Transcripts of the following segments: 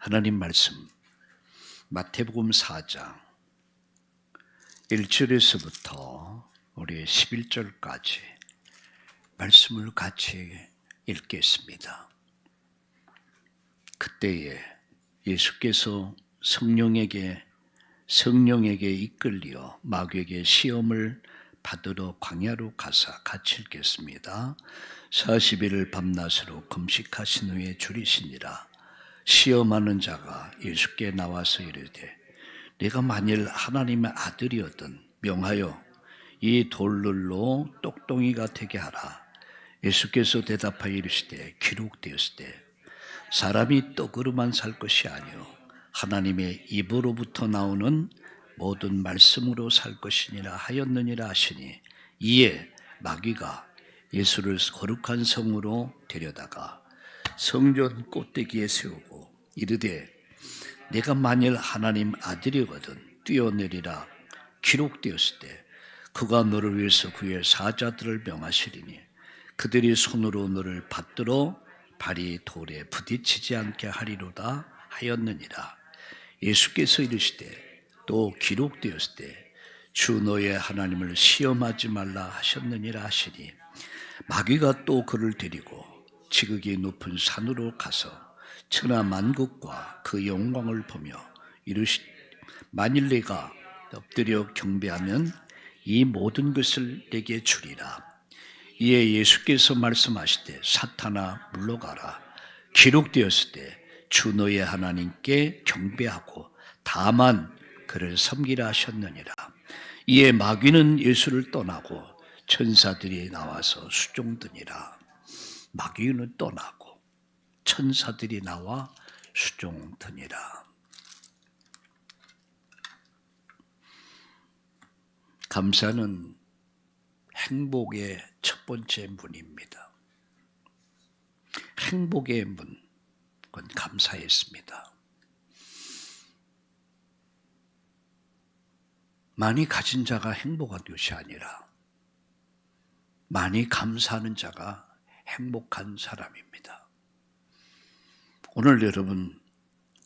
하나님 말씀 마태복음 4장 1절에서부터 우리 11절까지 말씀을 같이 읽겠습니다. 그때에 예수께서 성령에게 이끌려 마귀에게 시험을 받으러 광야로 가사 같이 읽겠습니다. 40일을 밤낮으로 금식하신 후에 줄이시니라. 시험하는 자가 예수께 나와서 이르되 내가 만일 하나님의 아들이었든 명하여 이 돌들로 똑동이가 되게 하라. 예수께서 대답하여 이르시되 기록되었으되 사람이 떡으로만 살 것이 아니요 하나님의 입으로부터 나오는 모든 말씀으로 살 것이니라 하였느니라 하시니, 이에 마귀가 예수를 거룩한 성으로 데려다가 성전 꼭대기에 세우고 이르되 내가 만일 하나님 아들이거든 뛰어내리라. 기록되었을 때 그가 너를 위해서 그의 사자들을 명하시리니 그들이 손으로 너를 받들어 발이 돌에 부딪히지 않게 하리로다 하였느니라. 예수께서 이르시되 또 기록되었을 때 주 너의 하나님을 시험하지 말라 하셨느니라 하시니, 마귀가 또 그를 데리고 지극히 높은 산으로 가서 천하 만국과 그 영광을 보며 이르시되 만일 내가 엎드려 경배하면 이 모든 것을 내게 주리라. 이에 예수께서 말씀하시되 사탄아 물러가라. 기록되었을 때 주 너의 하나님께 경배하고 다만 그를 섬기라 하셨느니라. 이에 마귀는 예수를 떠나고 천사들이 나와서 수종드니라. 마귀는 떠나고 천사들이 나와 수종드니라. 감사는 행복의 첫 번째 문입니다. 행복의 문, 그건 감사였습니다. 많이 가진 자가 행복한 것이 아니라 많이 감사하는 자가 행복한 사람입니다. 오늘 여러분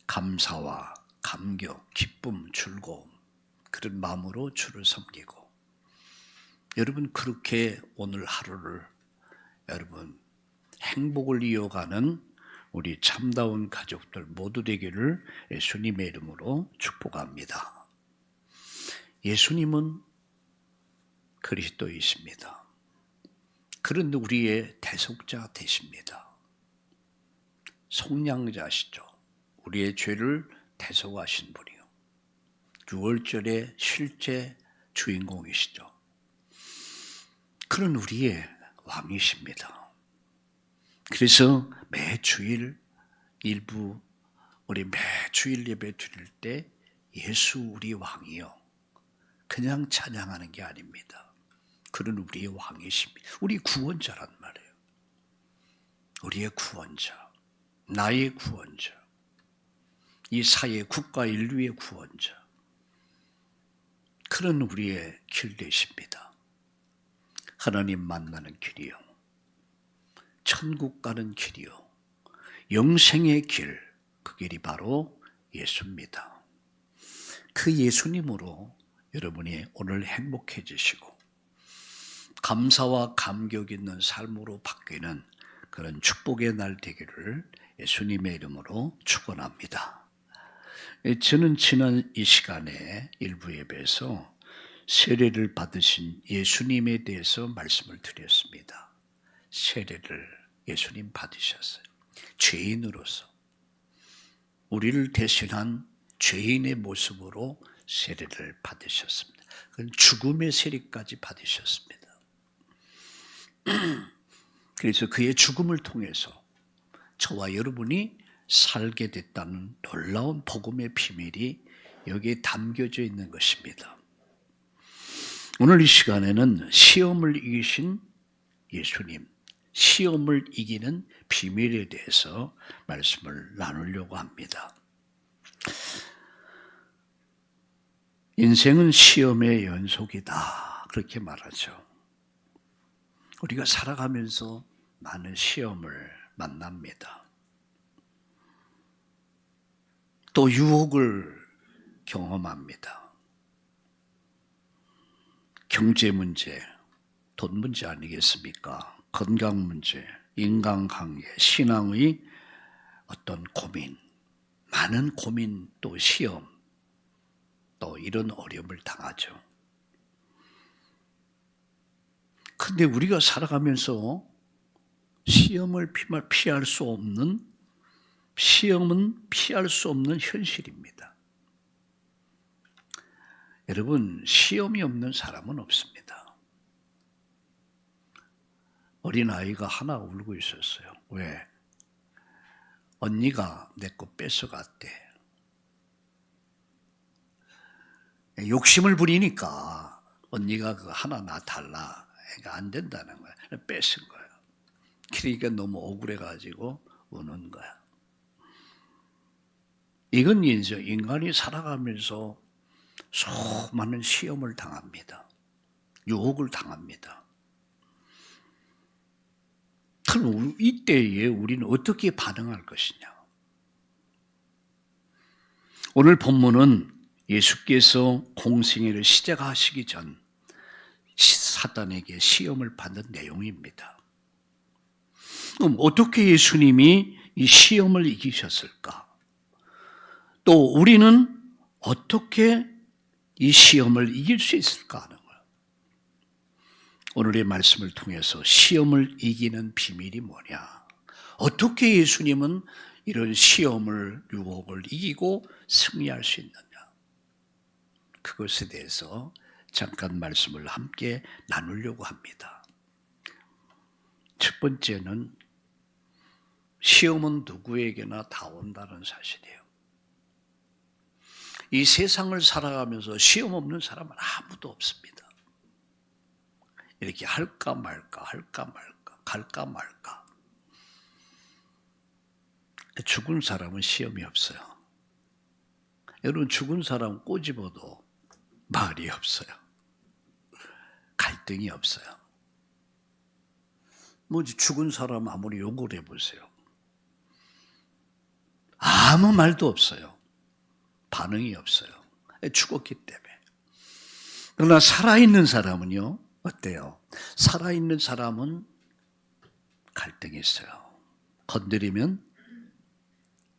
감사와 감격, 기쁨, 즐거움 그런 마음으로 주를 섬기고, 여러분 그렇게 오늘 하루를 여러분 행복을 이어가는 우리 참다운 가족들 모두 되기를 예수님의 이름으로 축복합니다. 예수님은 그리스도이십니다. 그런 우리의 대속자 되십니다. 속량자시죠. 우리의 죄를 대속하신 분이요. 유월절의 실제 주인공이시죠. 그런 우리의 왕이십니다. 그래서 매주일 일부 우리 매주일 예배 드릴 때 예수 우리 왕이요 그냥 찬양하는 게 아닙니다. 그런 우리의 왕이십니다. 우리 구원자란 말이에요. 우리의 구원자, 나의 구원자, 이 사회 국가 인류의 구원자, 그런 우리의 길 되십니다. 하나님 만나는 길이요, 천국 가는 길이요, 영생의 길, 그 길이 바로 예수입니다. 그 예수님으로 여러분이 오늘 행복해지시고 감사와 감격 있는 삶으로 바뀌는 그런 축복의 날 되기를 예수님의 이름으로 축원합니다. 저는 지난 이 시간에 일부 예배에서 세례를 받으신 예수님에 대해서 말씀을 드렸습니다. 세례를 예수님 받으셨어요. 죄인으로서 우리를 대신한 죄인의 모습으로 세례를 받으셨습니다. 그건 죽음의 세례까지 받으셨습니다. 그래서 그의 죽음을 통해서 저와 여러분이 살게 됐다는 놀라운 복음의 비밀이 여기에 담겨져 있는 것입니다. 오늘 이 시간에는 시험을 이기신 예수님, 시험을 이기는 비밀에 대해서 말씀을 나누려고 합니다. 인생은 시험의 연속이다, 그렇게 말하죠. 우리가 살아가면서 많은 시험을 만납니다. 또 유혹을 경험합니다. 경제 문제, 돈 문제 아니겠습니까? 건강 문제, 인간관계, 신앙의 어떤 고민, 많은 고민, 또 시험, 또 이런 어려움을 당하죠. 근데 우리가 살아가면서 시험은 피할 수 없는 현실입니다. 여러분, 시험이 없는 사람은 없습니다. 어린아이가 하나 울고 있었어요. 왜? 언니가 내 거 뺏어갔대. 욕심을 부리니까 언니가 그거 하나 나 달라. 그러니까 안 된다는 거야. 뺏은 거야. 그러니까 너무 억울해가지고 우는 거야. 이건 인간이 살아가면서 수많은 시험을 당합니다. 유혹을 당합니다. 그럼 이때에 우리는 어떻게 반응할 것이냐? 오늘 본문은 예수께서 공생애를 시작하시기 전 사단에게 시험을 받는 내용입니다. 그럼 어떻게 예수님이 이 시험을 이기셨을까? 또 우리는 어떻게 이 시험을 이길 수 있을까 하는 거예요. 오늘의 말씀을 통해서 시험을 이기는 비밀이 뭐냐? 어떻게 예수님은 이런 시험을, 유혹을 이기고 승리할 수 있느냐? 그것에 대해서 잠깐 말씀을 함께 나누려고 합니다. 첫 번째는 시험은 누구에게나 다 온다는 사실이에요. 이 세상을 살아가면서 시험 없는 사람은 아무도 없습니다. 이렇게 할까 말까, 갈까 말까. 죽은 사람은 시험이 없어요. 여러분, 죽은 사람 꼬집어도 말이 없어요. 갈등이 없어요. 죽은 사람 아무리 욕을 해보세요. 아무 말도 없어요. 반응이 없어요. 죽었기 때문에. 그러나 살아있는 사람은요, 어때요? 살아있는 사람은 갈등이 있어요. 건드리면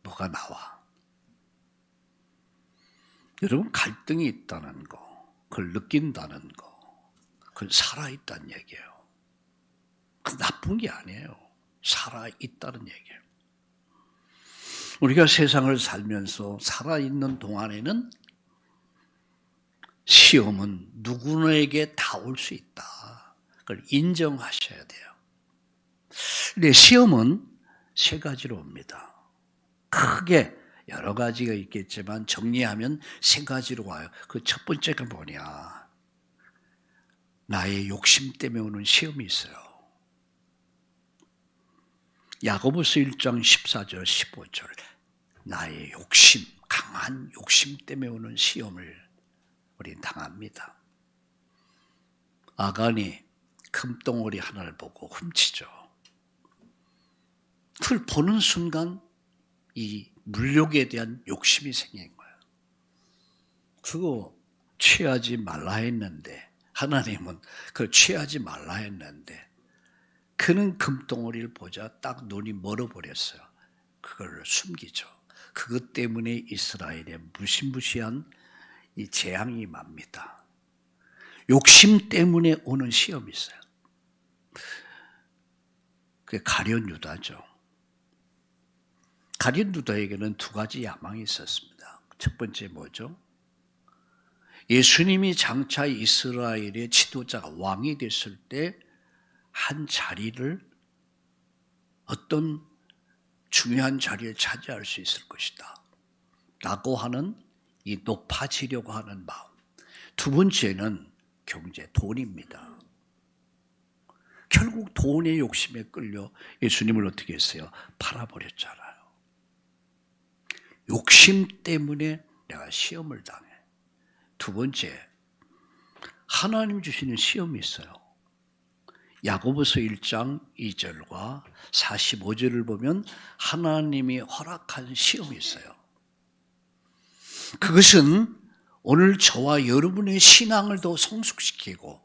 뭐가 나와. 여러분, 갈등이 있다는 거, 그걸 느낀다는 거, 그건 살아있다는 얘기예요. 그 나쁜 게 아니에요. 살아있다는 얘기예요. 우리가 세상을 살면서 살아있는 동안에는 시험은 누구에게 다 올 수 있다. 그걸 인정하셔야 돼요. 근데 시험은 세 가지로 옵니다. 크게 여러 가지가 있겠지만 정리하면 세 가지로 와요. 그 첫 번째가 뭐냐? 나의 욕심 때문에 오는 시험이 있어요. 야고보서 1장 14절 15절 나의 욕심, 강한 욕심 때문에 오는 시험을 우리는 당합니다. 아간이 금덩어리 하나를 보고 훔치죠. 그걸 보는 순간 이 물욕에 대한 욕심이 생긴 거예요. 그거 취하지 말라 했는데 하나님은 그걸 취하지 말라 했는데 그는 금덩어리를 보자 딱 눈이 멀어버렸어요. 그걸 숨기죠. 그것 때문에 이스라엘에 무시무시한 이 재앙이 임합니다. 욕심 때문에 오는 시험이 있어요. 그게 가룟 유다죠. 가룟 유다에게는 두 가지 야망이 있었습니다. 첫 번째 뭐죠? 예수님이 장차 이스라엘의 지도자가 왕이 됐을 때 한 자리를 어떤 중요한 자리를 차지할 수 있을 것이다 라고 하는 이 높아지려고 하는 마음. 두 번째는 경제, 돈입니다. 결국 돈의 욕심에 끌려 예수님을 어떻게 했어요? 팔아버렸잖아요. 욕심 때문에 내가 시험을 당해. 두 번째, 하나님 주시는 시험이 있어요. 야고보서 1장 2절과 45절을 보면 하나님이 허락한 시험이 있어요. 그것은 오늘 저와 여러분의 신앙을 더 성숙시키고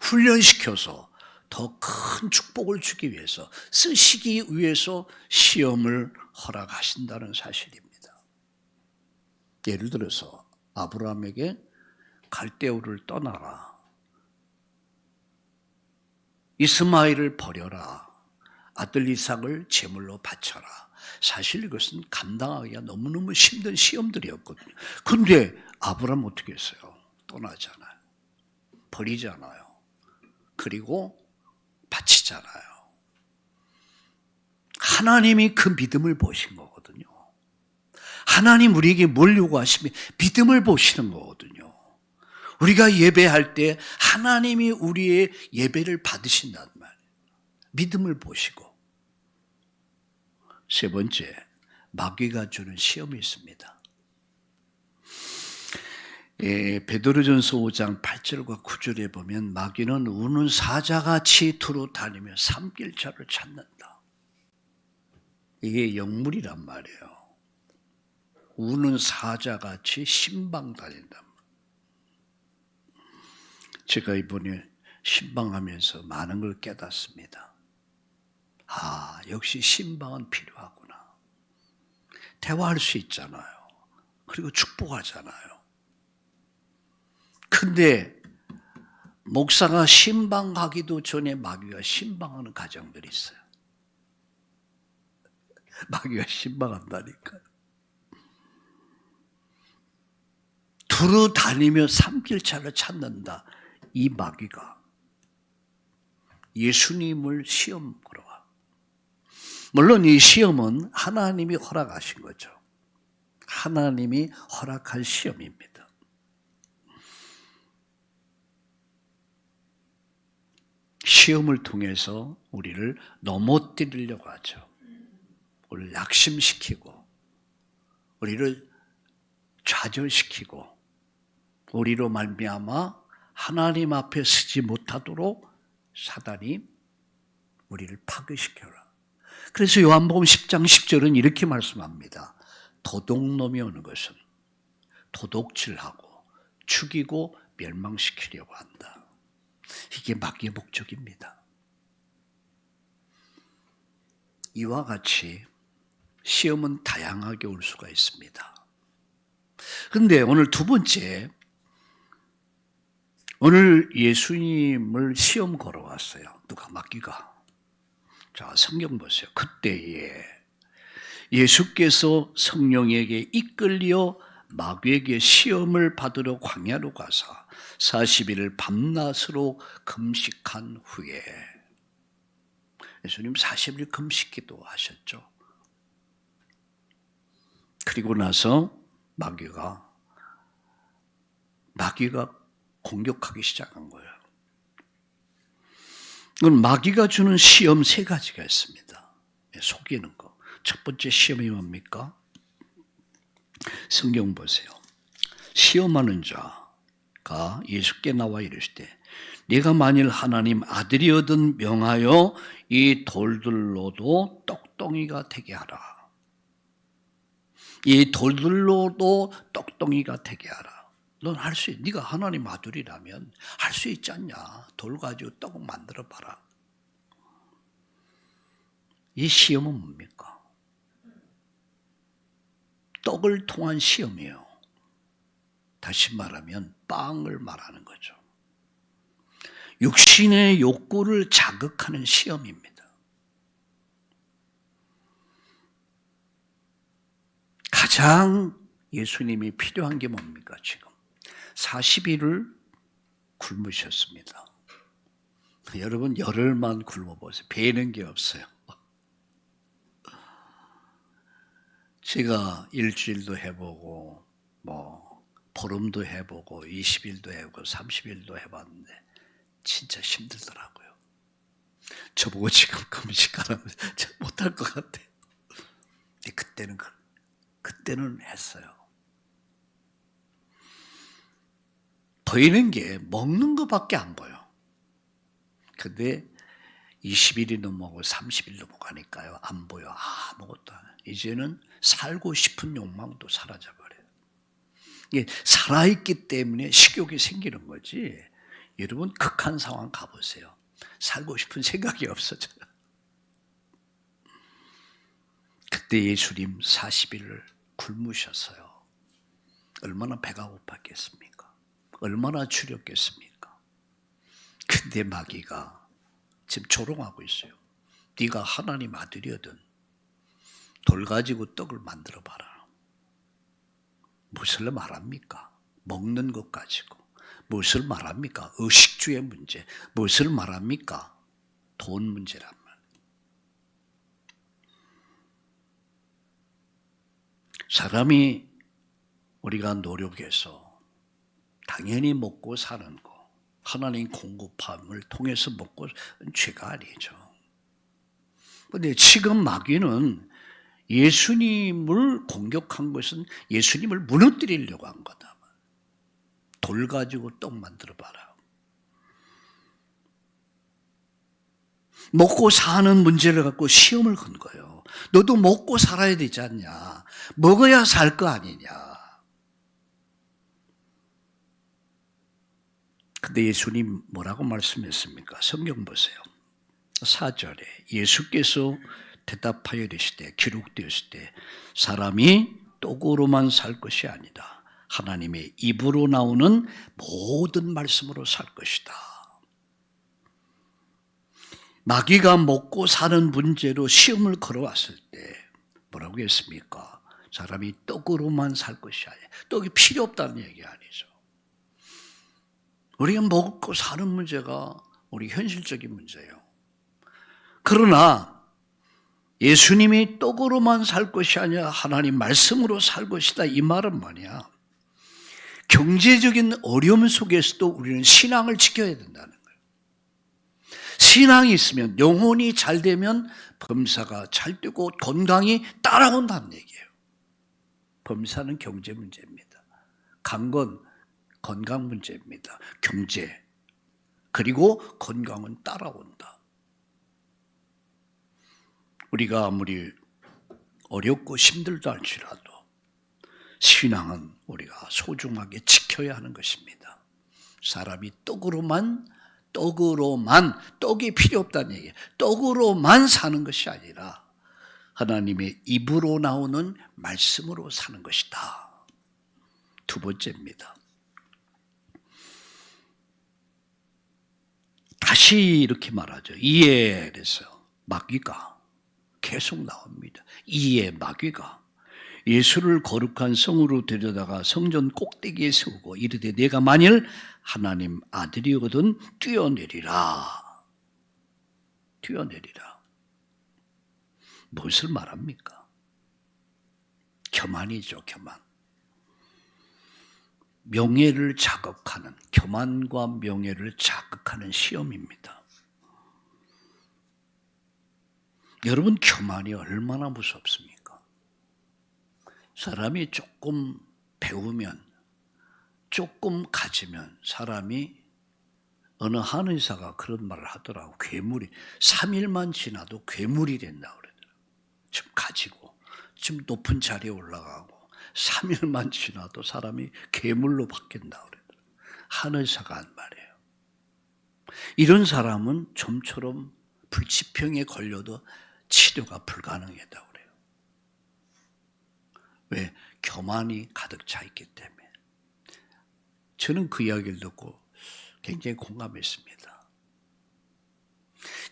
훈련시켜서 더 큰 축복을 주기 위해서, 쓰시기 위해서 시험을 허락하신다는 사실입니다. 예를 들어서 아브라함에게 갈대우를 떠나라, 이스마엘을 버려라, 아들 이삭을 제물로 바쳐라. 사실 이것은 감당하기가 너무너무 힘든 시험들이었거든요. 그런데 아브라함 어떻게 했어요? 떠나잖아요. 버리잖아요. 그리고 바치잖아요. 하나님이 그 믿음을 보신 거거든요. 하나님 우리에게 뭘 요구하시면 믿음을 보시는 거거든요. 우리가 예배할 때 하나님이 우리의 예배를 받으신단 말이에요. 믿음을 보시고. 세 번째, 마귀가 주는 시험이 있습니다. 베드로전서 5장 8절과 9절에 보면 마귀는 우는 사자같이 두루 다니며 삼킬자를 찾는다. 이게 영물이란 말이에요. 우는 사자같이 신방 다닌다. 제가 이번에 신방하면서 많은 걸 깨닫습니다. 아, 역시 신방은 필요하구나. 대화할 수 있잖아요. 그리고 축복하잖아요. 근데 목사가 신방하기도 전에 마귀가 신방하는 가정들이 있어요. 마귀가 신방한다니까요. 두루 다니며 삼킬자를 찾는다. 이 마귀가 예수님을 시험 걸어와. 물론 이 시험은 하나님이 허락하신 거죠. 하나님이 허락한 시험입니다. 시험을 통해서 우리를 넘어뜨리려고 하죠. 우리를 낙심시키고, 우리를 좌절시키고, 우리로 말미암아 하나님 앞에 서지 못하도록 사단이 우리를 파괴시켜라. 그래서 요한복음 10장 10절은 이렇게 말씀합니다. 도둑놈이 오는 것은 도둑질하고 죽이고 멸망시키려고 한다. 이게 마귀의 목적입니다. 이와 같이 시험은 다양하게 올 수가 있습니다. 그런데 오늘 두 번째, 오늘 예수님을 시험 걸어왔어요. 누가? 마귀가. 자, 성경 보세요. 그때에 예수께서 성령에게 이끌려 마귀에게 시험을 받으러 광야로 가사 40일을 밤낮으로 금식한 후에, 예수님 40일 금식기도 하셨죠. 그리고 나서 마귀가 공격하기 시작한 거예요. 이건 마귀가 주는 시험 세 가지가 있습니다. 속이는 거. 첫 번째 시험이 뭡니까? 성경 보세요. 시험하는 자가 예수께 나와 이르시되 네가 만일 하나님 아들이거든 명하여 이 돌들로도 떡덩이가 되게 하라. 이 돌들로도 떡덩이가 되게 하라. 넌 할 수 있, 네가 하나님 아들이라면 할 수 있지 않냐. 돌 가지고 떡 만들어 봐라. 이 시험은 뭡니까? 떡을 통한 시험이에요. 다시 말하면 빵을 말하는 거죠. 육신의 욕구를 자극하는 시험입니다. 가장 예수님이 필요한 게 뭡니까? 지금 40일을 굶으셨습니다. 여러분 열흘만 굶어보세요. 배는 게 없어요. 제가 일주일도 해보고 보름도 해보고 20일도 해보고 30일도 해봤는데 진짜 힘들더라고요. 저보고 지금 금식하라면 못할 것 같아요. 근데 그때는 했어요. 보이는 게 먹는 것밖에 안 보여. 근데 20일이 넘어가고 30일 넘어가니까요. 안 보여. 아무것도 안 해. 이제는 살고 싶은 욕망도 사라져버려요. 이게 살아있기 때문에 식욕이 생기는 거지. 여러분 극한 상황 가보세요. 살고 싶은 생각이 없어져요. 그때 예수님 40일을 굶으셨어요. 얼마나 배가 고팠겠습니까? 얼마나 추렸겠습니까? 근데 마귀가 지금 조롱하고 있어요. 네가 하나님 아들이거든. 돌 가지고 떡을 만들어 봐라. 무엇을 말합니까? 먹는 것 가지고. 무엇을 말합니까? 의식주의 문제. 무엇을 말합니까? 돈 문제란 말. 사람이 우리가 노력해서 당연히 먹고 사는 거, 하나님 공급함을 통해서 먹고 죄가 아니죠. 그런데 지금 마귀는 예수님을 공격한 것은 예수님을 무너뜨리려고 한 거다. 돌 가지고 떡 만들어 봐라. 먹고 사는 문제를 갖고 시험을 건 거예요. 너도 먹고 살아야 되지 않냐. 먹어야 살 거 아니냐. 근데 예수님 뭐라고 말씀했습니까? 성경 보세요. 4절에 예수께서 대답하여 이르시되 기록되었을 때 사람이 떡으로만 살 것이 아니다. 하나님의 입으로 나오는 모든 말씀으로 살 것이다. 마귀가 먹고 사는 문제로 시험을 걸어왔을 때 뭐라고 했습니까? 사람이 떡으로만 살 것이 아니야. 떡이 필요 없다는 얘기 아니죠. 우리가 먹고 사는 문제가 우리 현실적인 문제예요. 그러나 예수님이 떡으로만 살 것이 아니라 하나님 말씀으로 살 것이다. 이 말은 뭐냐? 경제적인 어려움 속에서도 우리는 신앙을 지켜야 된다는 거예요. 신앙이 있으면 영혼이 잘 되면 범사가 잘 되고 건강이 따라온다는 얘기예요. 범사는 경제 문제입니다. 강건 건강 문제입니다. 경제. 그리고 건강은 따라온다. 우리가 아무리 어렵고 힘들다 할지라도 신앙은 우리가 소중하게 지켜야 하는 것입니다. 사람이 떡으로만 떡이 필요 없다는 얘기예요. 떡으로만 사는 것이 아니라 하나님의 입으로 나오는 말씀으로 사는 것이다. 두 번째입니다. 다시 이렇게 말하죠. 이에 그래서 마귀가 계속 나옵니다. 이에 마귀가 예수를 거룩한 성으로 데려다가 성전 꼭대기에 세우고 이르되 내가 만일 하나님 아들이거든 뛰어내리라. 무엇을 말합니까? 교만이죠. 교만. 명예를 자극하는, 교만과 명예를 자극하는 시험입니다. 여러분, 교만이 얼마나 무섭습니까? 사람이 조금 배우면, 조금 가지면 사람이 어느 한의사가 그런 말을 하더라고. 괴물이 3일만 지나도 괴물이 된다고 그러더라고요. 좀 가지고 좀 높은 자리에 올라가고 3일만 지나도 사람이 괴물로 바뀐다고 그러더라고요. 한의사가 한 말이에요. 이런 사람은 좀처럼 불치병에 걸려도 치료가 불가능하다고 그래요. 왜? 교만이 가득 차 있기 때문에. 저는 그 이야기를 듣고 굉장히 공감했습니다.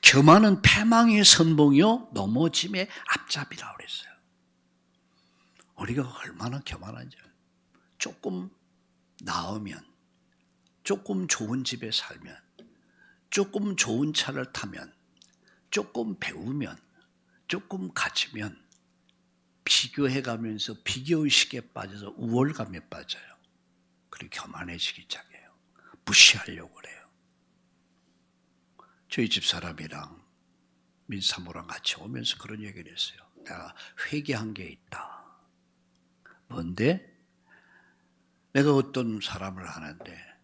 교만은 패망의 선봉이요 넘어짐의 앞잡이라고 그랬어요. 우리가 얼마나 교만한지. 조금 나으면, 조금 좋은 집에 살면, 조금 좋은 차를 타면, 조금 배우면, 조금 가지면 비교해가면서 비교의식에 빠져서 우월감에 빠져요. 그리고 교만해지기 시작해요. 무시하려고 그래요. 저희 집 사람이랑 민사모랑 같이 오면서 그런 얘기를 했어요. 내가 회개한 게 있다. 뭔데? 내가 어떤 사람을 하는데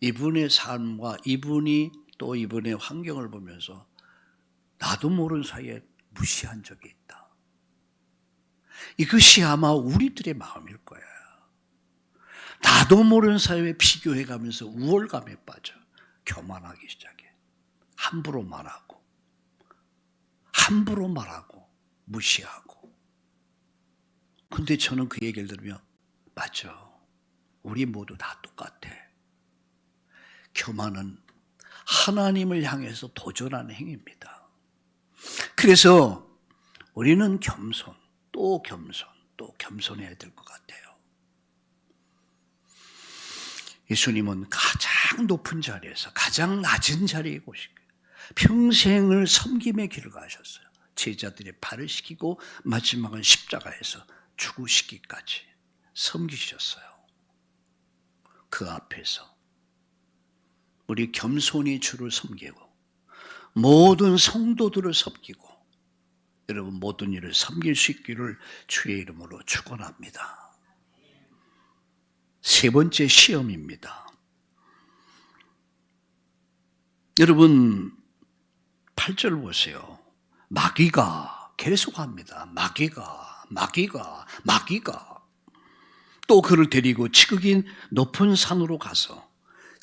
이분의 삶과 이분이 또 이분의 환경을 보면서 나도 모르는 사이에 무시한 적이 있다. 이것이 아마 우리들의 마음일 거야. 나도 모르는 사이에 비교해가면서 우월감에 빠져 교만하기 시작해. 함부로 말하고 무시하고. 근데 저는 그 얘기를 들으면 맞죠. 우리 모두 다 똑같아. 교만은 하나님을 향해서 도전하는 행위입니다. 그래서 우리는 겸손, 또 겸손해야 될 것 같아요. 예수님은 가장 높은 자리에서 가장 낮은 자리에 오시고 평생을 섬김의 길을 가셨어요. 제자들의 발을 씻기고 마지막은 십자가에서 죽으시기까지 섬기셨어요. 그 앞에서 우리 겸손히 주를 섬기고 모든 성도들을 섬기고 여러분 모든 일을 섬길 수 있기를 주의 이름으로 축원합니다. 세 번째 시험입니다. 여러분 8절 보세요. 마귀가 계속합니다. 마귀가 또 그를 데리고 지극히 높은 산으로 가서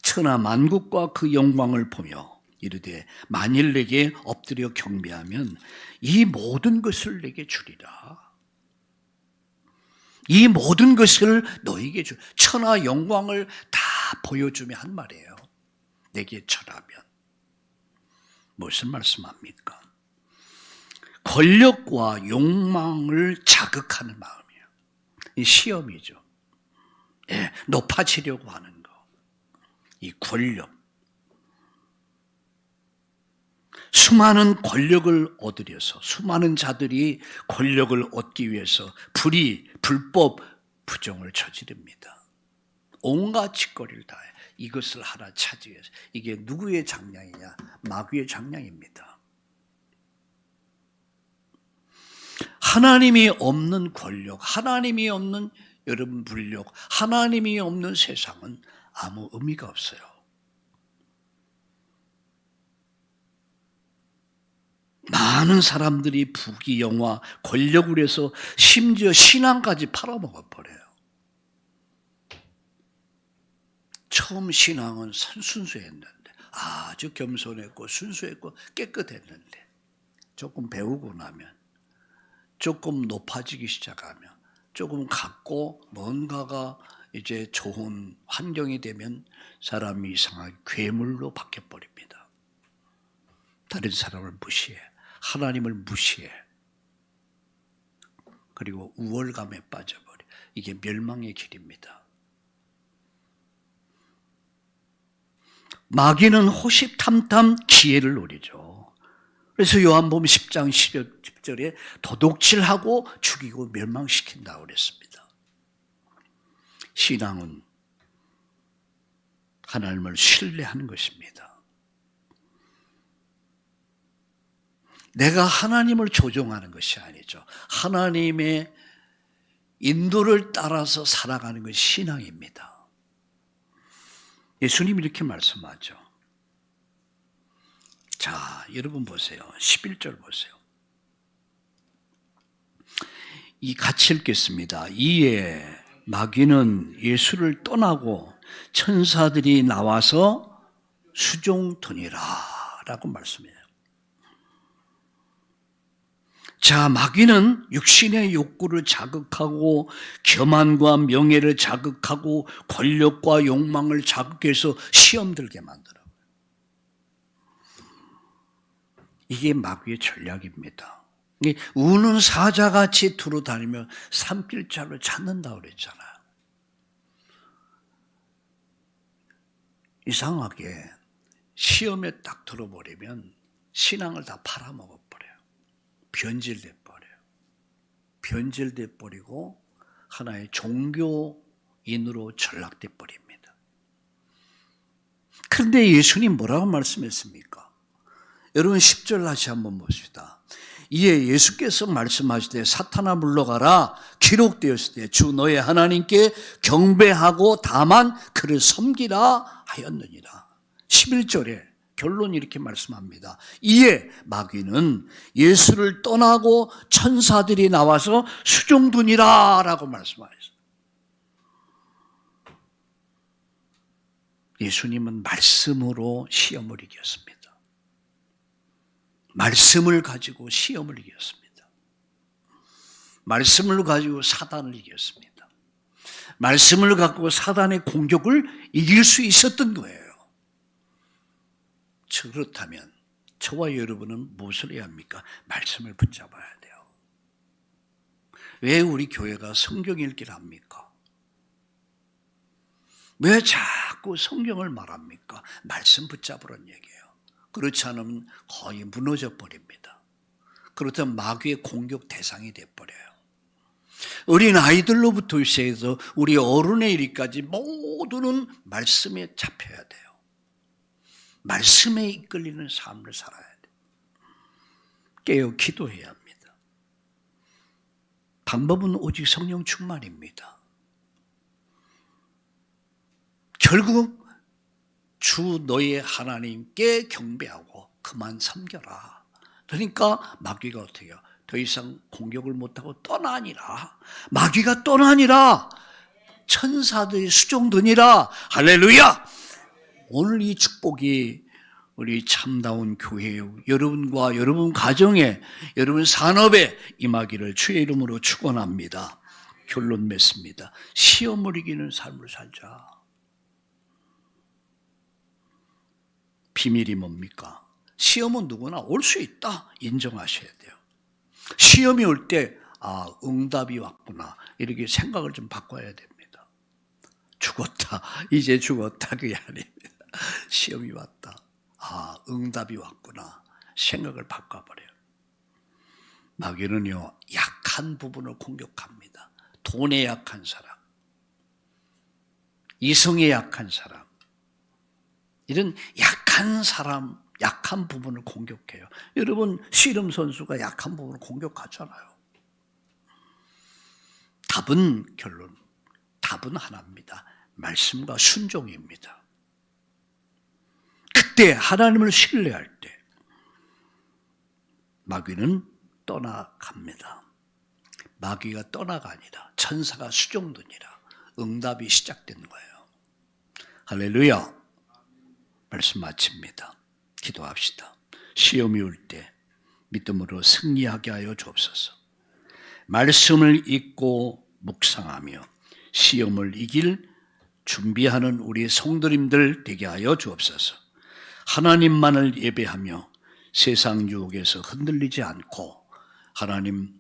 천하 만국과 그 영광을 보며 이르되 만일 내게 엎드려 경배하면 이 모든 것을 내게 주리라. 이 모든 것을 너에게 주. 천하 영광을 다 보여주며 한 말이에요. 내게 절하면. 무슨 말씀합니까? 권력과 욕망을 자극하는 마음이에요. 이 시험이죠. 예, 높아지려고 하는 거. 이 권력. 수많은 권력을 얻으려서 수많은 자들이 권력을 얻기 위해서 불법 부정을 저지릅니다. 온갖 짓거리를 다해 이것을 하나 찾기 위해서. 이게 누구의 장량이냐? 마귀의 장량입니다. 하나님이 없는 권력, 하나님이 없는 여러분 불력, 하나님이 없는 세상은 아무 의미가 없어요. 많은 사람들이 부귀영화, 권력을 해서 심지어 신앙까지 팔아먹어버려요. 처음 신앙은 순수했는데 아주 겸손했고 순수했고 깨끗했는데 조금 배우고 나면 조금 높아지기 시작하면 조금 갖고 뭔가가 이제 좋은 환경이 되면 사람이 이상하게 괴물로 바뀌어버립니다. 다른 사람을 무시해. 하나님을 무시해. 그리고 우월감에 빠져버려. 이게 멸망의 길입니다. 마귀는 호시탐탐 기회를 노리죠. 그래서 요한복음 10장 10절에 도둑질하고 죽이고 멸망시킨다고 그랬습니다. 신앙은 하나님을 신뢰하는 것입니다. 내가 하나님을 조종하는 것이 아니죠. 하나님의 인도를 따라서 살아가는 것이 신앙입니다. 예수님이 이렇게 말씀하죠. 자, 여러분 보세요. 11절 보세요. 같이 읽겠습니다. 이에 마귀는 예수를 떠나고 천사들이 나와서 수종드니라 라고 말씀해요. 자, 마귀는 육신의 욕구를 자극하고 교만과 명예를 자극하고 권력과 욕망을 자극해서 시험 들게 만들어요. 이게 마귀의 전략입니다. 우는 사자같이 두루다니며 산길자를 찾는다고 그랬잖아요. 이상하게 시험에 딱 들어버리면 신앙을 다 팔아먹어버려요. 변질돼 버려요. 변질돼 버리고 하나의 종교인으로 전락돼 버립니다. 그런데 예수님 뭐라고 말씀했습니까? 여러분 10절 다시 한번 봅시다. 이에 예수께서 말씀하시되 사탄아 물러가라 기록되었을 때 주 너의 하나님께 경배하고 다만 그를 섬기라 하였느니라. 11절에 결론이 이렇게 말씀합니다. 이에 마귀는 예수를 떠나고 천사들이 나와서 수종두니라 라고 말씀하셨어요. 예수님은 말씀으로 시험을 이겼습니다. 말씀을 가지고 시험을 이겼습니다. 말씀을 가지고 사단을 이겼습니다. 말씀을 갖고 사단의 공격을 이길 수 있었던 거예요. 그렇다면 저와 여러분은 무엇을 해야 합니까? 말씀을 붙잡아야 돼요. 왜 우리 교회가 성경 읽기를 합니까? 왜 자꾸 성경을 말합니까? 말씀 붙잡으란 얘기예요. 그렇지 않으면 거의 무너져 버립니다. 그렇다면 마귀의 공격 대상이 돼버려요. 어린 아이들로부터 시작해서 우리 어른의 일까지 모두는 말씀에 잡혀야 돼요. 말씀에 이끌리는 삶을 살아야 돼요. 깨어 기도해야 합니다. 방법은 오직 성령 충만입니다. 결국 주 너의 하나님께 경배하고 그만 섬겨라. 그러니까 마귀가 어떻게 해요? 더 이상 공격을 못하고 떠나니라. 마귀가 떠나니라. 천사들이 수종드니라. 할렐루야. 오늘 이 축복이 우리 참다운 교회 여러분과 여러분 가정에 여러분 산업에 임하기를 주의 이름으로 축원합니다. 결론 맺습니다. 시험을 이기는 삶을 살자. 비밀이 뭡니까? 시험은 누구나 올 수 있다. 인정하셔야 돼요. 시험이 올 때 응답이 왔구나. 이렇게 생각을 좀 바꿔야 됩니다. 죽었다. 이제 죽었다. 그게 아닙니다. 시험이 왔다. 응답이 왔구나. 생각을 바꿔버려요. 마귀는요, 약한 부분을 공격합니다. 돈에 약한 사람, 이성에 약한 사람, 이런 약한 사람, 약한 부분을 공격해요. 여러분, 씨름 선수가 약한 부분을 공격하잖아요. 답은 하나입니다. 말씀과 순종입니다. 그때 하나님을 신뢰할 때 마귀는 떠나갑니다. 마귀가 떠나가 아니라 천사가 수종드니라. 응답이 시작된 거예요. 할렐루야. 말씀 마칩니다. 기도합시다. 시험이 올 때 믿음으로 승리하게 하여 주옵소서. 말씀을 읽고 묵상하며 시험을 이길 준비하는 우리 성도님들 되게 하여 주옵소서. 하나님만을 예배하며 세상 유혹에서 흔들리지 않고 하나님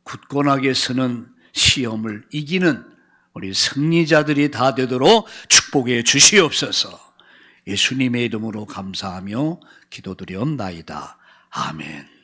굳건하게 서는 시험을 이기는 우리 승리자들이 다 되도록 축복해 주시옵소서. 예수님의 이름으로 감사하며 기도드리옵나이다. 아멘.